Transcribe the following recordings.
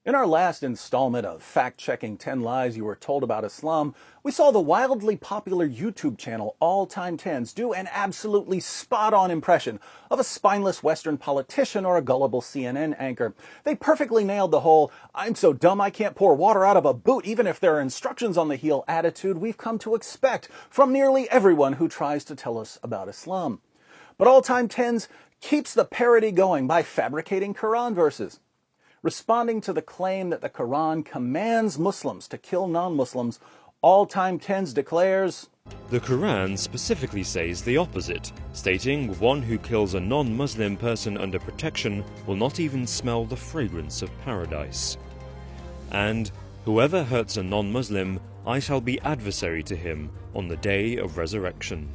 In our last installment of Fact-Checking 10 Lies You Were Told About Islam, we saw the wildly popular YouTube channel All Time Tens do an absolutely spot-on impression of a spineless Western politician or a gullible CNN anchor. They perfectly nailed the whole, "I'm so dumb I can't pour water out of a boot even if there are instructions on the heel" attitude we've come to expect from nearly everyone who tries to tell us about Islam. But All Time Tens keeps the parody going by fabricating Quran verses. Responding to the claim that the Quran commands Muslims to kill non-Muslims, All Time Tens declares, "The Quran specifically says the opposite, stating one who kills a non-Muslim person under protection will not even smell the fragrance of paradise. And whoever hurts a non-Muslim, I shall be adversary to him on the day of resurrection."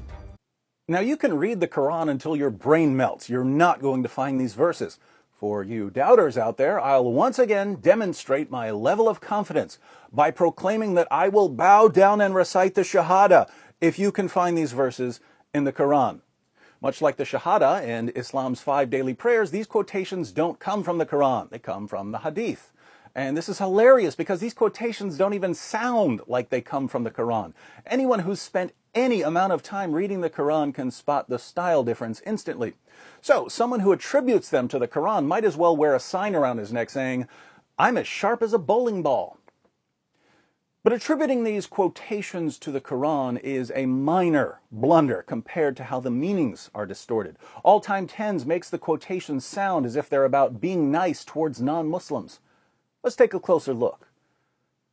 Now you can read the Quran until your brain melts. You're not going to find these verses. For you doubters out there, I'll once again demonstrate my level of confidence by proclaiming that I will bow down and recite the Shahada if you can find these verses in the Quran. Much like the Shahada and Islam's 5 daily prayers, these quotations don't come from the Quran. They come from the Hadith. And this is hilarious because these quotations don't even sound like they come from the Quran. Anyone who's spent any amount of time reading the Quran can spot the style difference instantly. So, someone who attributes them to the Quran might as well wear a sign around his neck saying, "I'm as sharp as a bowling ball." But attributing these quotations to the Quran is a minor blunder compared to how the meanings are distorted. All Time Tens makes the quotations sound as if they're about being nice towards non-Muslims. Let's take a closer look.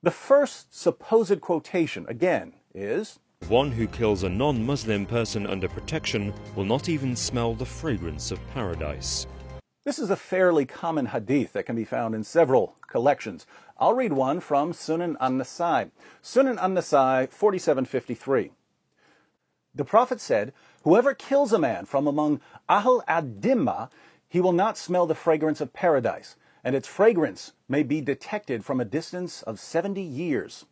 The first supposed quotation, again, is, "One who kills a non-Muslim person under protection will not even smell the fragrance of paradise." This is a fairly common hadith that can be found in several collections. I'll read one from Sunan an-Nasai. Sunan an-Nasai 4753. The Prophet said, "Whoever kills a man from among Ahl ad-Dimma, he will not smell the fragrance of paradise, and its fragrance may be detected from a distance of 70 years.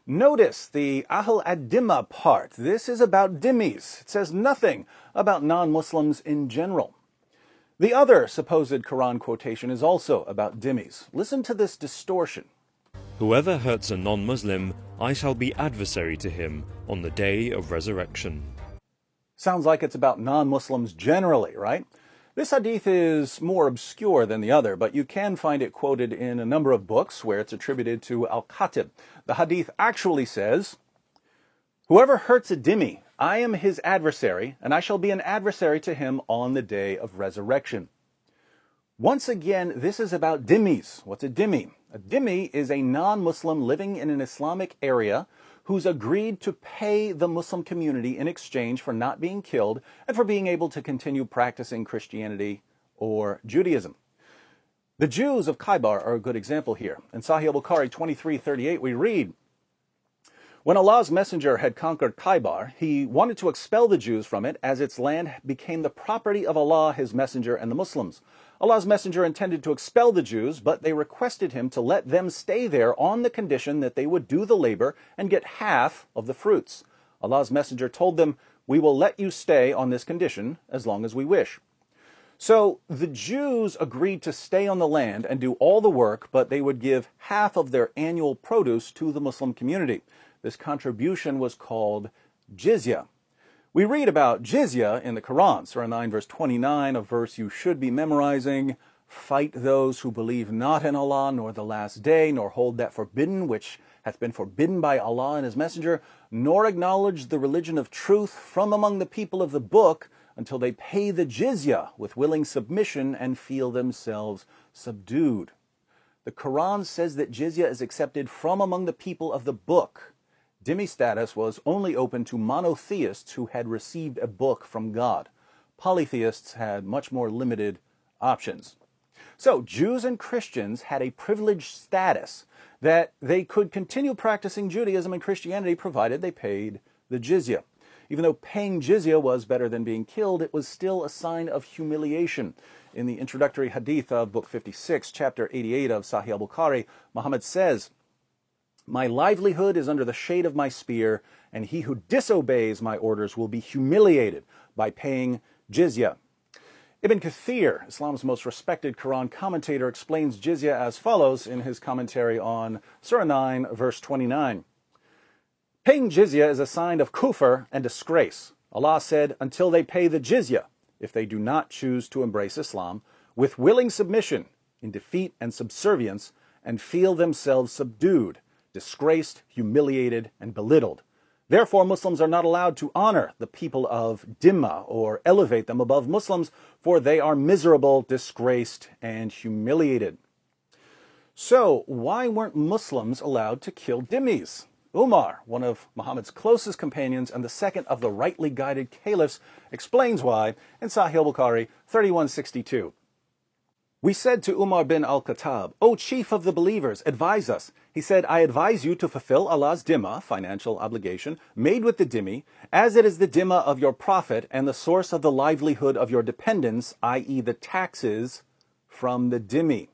Notice the Ahl ad-Dimma part. This is about dhimmis. It says nothing about non-Muslims in general. The other supposed Quran quotation is also about dhimmis. Listen to this distortion. "Whoever hurts a non-Muslim, I shall be adversary to him on the day of resurrection." Sounds like it's about non-Muslims generally, right? This hadith is more obscure than the other, but you can find it quoted in a number of books where it's attributed to Al-Khatib. The hadith actually says, "Whoever hurts a dhimmi, I am his adversary, and I shall be an adversary to him on the day of resurrection." Once again, this is about dhimmis. What's a dhimmi? A dhimmi is a non-Muslim living in an Islamic area who's agreed to pay the Muslim community in exchange for not being killed and for being able to continue practicing Christianity or Judaism. The Jews of Khaybar are a good example here. In Sahih al-Bukhari 23:38 we read, "When Allah's messenger had conquered Khaybar, he wanted to expel the Jews from it as its land became the property of Allah, his messenger, and the Muslims. Allah's messenger intended to expel the Jews, but they requested him to let them stay there on the condition that they would do the labor and get half of the fruits. Allah's messenger told them, 'We will let you stay on this condition as long as we wish.' So the Jews agreed to stay on the land and do all the work, but they would give half of their annual produce to the Muslim community. This contribution was called jizya. We read about jizya in the Quran, Surah 9, verse 29, a verse you should be memorizing. "Fight those who believe not in Allah, nor the last day, nor hold that forbidden which hath been forbidden by Allah and his messenger, nor acknowledge the religion of truth from among the people of the book, until they pay the jizya with willing submission and feel themselves subdued." The Quran says that jizya is accepted from among the people of the book. Dhimmi status was only open to monotheists who had received a book from God. Polytheists had much more limited options. So Jews and Christians had a privileged status that they could continue practicing Judaism and Christianity provided they paid the jizya. Even though paying jizya was better than being killed, it was still a sign of humiliation. In the introductory hadith of Book 56, Chapter 88 of Sahih al-Bukhari, Muhammad says, "My livelihood is under the shade of my spear, and he who disobeys my orders will be humiliated by paying jizya." Ibn Kathir, Islam's most respected Quran commentator, explains jizya as follows in his commentary on Surah 9, verse 29. Paying jizya is a sign of kufr and disgrace. Allah said, until they pay the jizya, if they do not choose to embrace Islam, with willing submission, in defeat and subservience, and feel themselves subdued, disgraced, humiliated, and belittled. Therefore, Muslims are not allowed to honor the people of Dhimma or elevate them above Muslims, for they are miserable, disgraced, and humiliated. So, why weren't Muslims allowed to kill dhimmis? Umar, one of Muhammad's closest companions and the second of the rightly guided caliphs, explains why in Sahih Bukhari 3162. We said to Umar bin al-Khattab, O chief of the believers, advise us. He said, I advise you to fulfill Allah's dhimma, financial obligation, made with the dhimmi, as it is the dhimma of your prophet and the source of the livelihood of your dependents, i.e. the taxes from the dhimmi.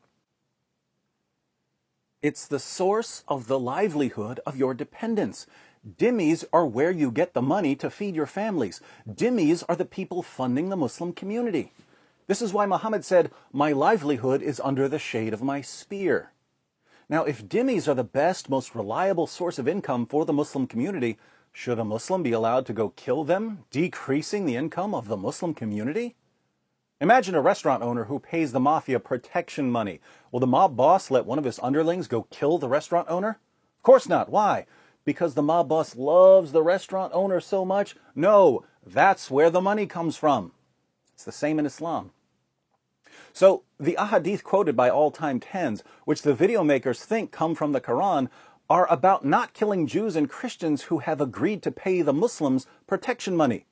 It's the source of the livelihood of your dependents. Dhimmis are where you get the money to feed your families. Dhimmis are the people funding the Muslim community. This is why Muhammad said, my livelihood is under the shade of my spear. Now, if dhimmis are the best, most reliable source of income for the Muslim community, should a Muslim be allowed to go kill them, decreasing the income of the Muslim community? Imagine a restaurant owner who pays the mafia protection money. Will the mob boss let one of his underlings go kill the restaurant owner? Of course not. Why? Because the mob boss loves the restaurant owner so much? No, that's where the money comes from. It's the same in Islam. So, the ahadith quoted by all-time tens, which the video makers think come from the Quran, are about not killing Jews and Christians who have agreed to pay the Muslims protection money.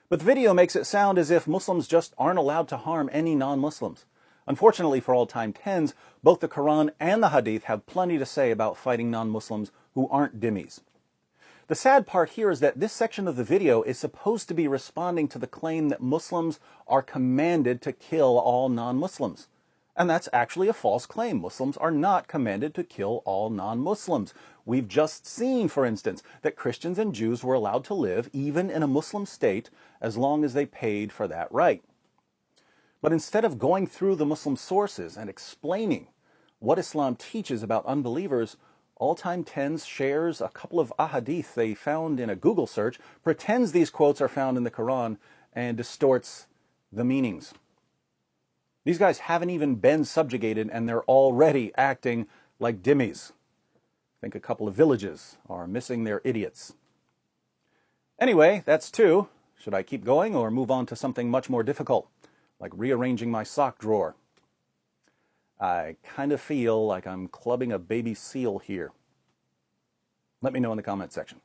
But the video makes it sound as if Muslims just aren't allowed to harm any non-Muslims. Unfortunately for all-time tens, both the Quran and the Hadith have plenty to say about fighting non-Muslims who aren't dhimmis. The sad part here is that this section of the video is supposed to be responding to the claim that Muslims are commanded to kill all non-Muslims. And that's actually a false claim. Muslims are not commanded to kill all non-Muslims. We've just seen, for instance, that Christians and Jews were allowed to live even in a Muslim state as long as they paid for that right. But instead of going through the Muslim sources and explaining what Islam teaches about unbelievers, All-Time Tens shares a couple of ahadith they found in a Google search, pretends these quotes are found in the Quran, and distorts the meanings. These guys haven't even been subjugated, and they're already acting like dhimmis. I think a couple of villages are missing their idiots. Anyway, that's two. Should I keep going or move on to something much more difficult, like rearranging my sock drawer? I kind of feel like I'm clubbing a baby seal here. Let me know in the comment section.